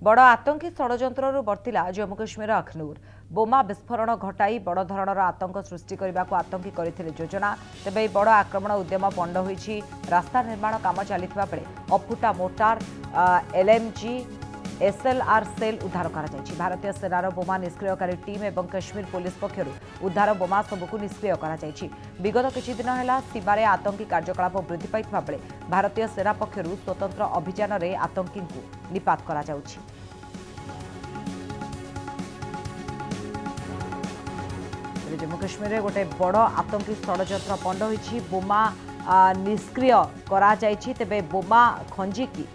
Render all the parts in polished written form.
बड़ आतंकी षड्यंत्रु वर्तिला जम्मू कश्मीर अखनूर बोमा विस्फोरण घटाई बड़ धरणर आतंक सृष्टि करने को आतंकी करथिले योजना तेबे बड़ आक्रमण उद्यम पंड होईछि। रास्ता निर्माण काम चलता बेले अफुटा मोर्टार एलएमजी एसएलआर सेल उद्धार करा जायछि। भारतीय सेनार बोमा निष्क्रियकारी टीम एवं कश्मीर पुलिस पक्षर उद्धार बोमा सबको निष्क्रिय करा जायछि। विगत किछि दिन हेला सीमारे आतंकी कार्यकलाप वृद्धि पाइथिबा बेले भारतीय सेना पक्षर स्वतंत्र अभियान रे आतंकी को निपात करा जाउछि। जम्मू कश्मीर में गोटे बड़ आतंकी षड्यंत्र पंड होईछि। बोमा निष्क्रिय करा जायछि तेबे बोमा खंजिकी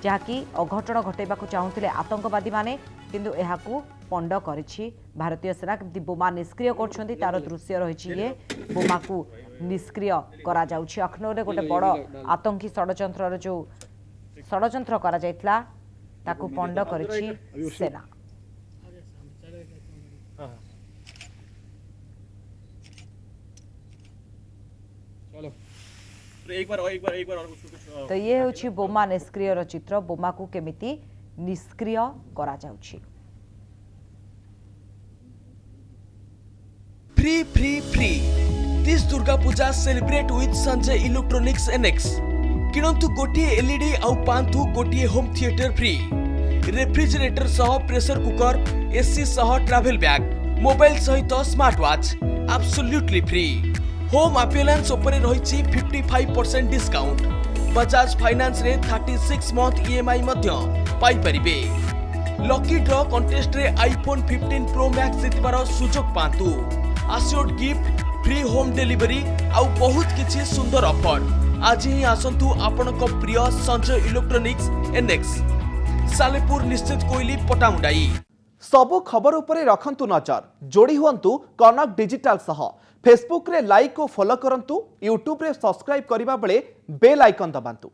जहाँकि अघटन घटेबाकू चाहूले आतंकवादी माने किंतु एहाकू पंड करिछि भारतीय सेना। केमती बोमा निष्क्रिय करछन्ती तार दृश्य रहिछि। ये बोमा को निष्क्रिय करा जाउछि। अखनूर रे गोटे बड़ आतंकी षड्यंत्र जो षड्यंत्र करा जायतला ताकू पंड करिछि सेना। एक बार और कुछ तो ये होछि बोमा निष्क्रिय चित्र। बोमा को केमिति निष्क्रिय करा जाउछि। Free free free this Durga Puja celebrate with Sanjay electronics NX किणंतु गोटिए एलईडी आउ पांतु गोटिए होम थिएटर फ्री रेफ्रिजरेटर सह प्रेशर कुकर एसी सह ट्रैवल बैग मोबाइल सहित smart watch absolutely free. Home appliance उपरे रहिछि 55% डिस्काउंट। बजाज फाइनेंस रे 36 मंथ ईएमआई मध्य पाई परिबे। लकी ड्रॉ कंटेस्ट रे आईफोन 15 प्रो मैक्स जितबार सुजोग पांतु। Assured gift free home delivery आउ बहुत किछि सुंदर ऑफर। आज ही आसंतु आपनक प्रिय संजय इलेक्ट्रॉनिक्स एनएक्स सालेपुर निश्चित कोइली पटामुंडाई। सबु खबर उपरे रखंतु नजर। जोड़ी हुअंतु कनक डिजिटल सह। फेसबुक रे लाइक और फॉलो करंतु। यूट्यूब रे सब्सक्राइब करिबा बेले बेल आइकन दबांतु।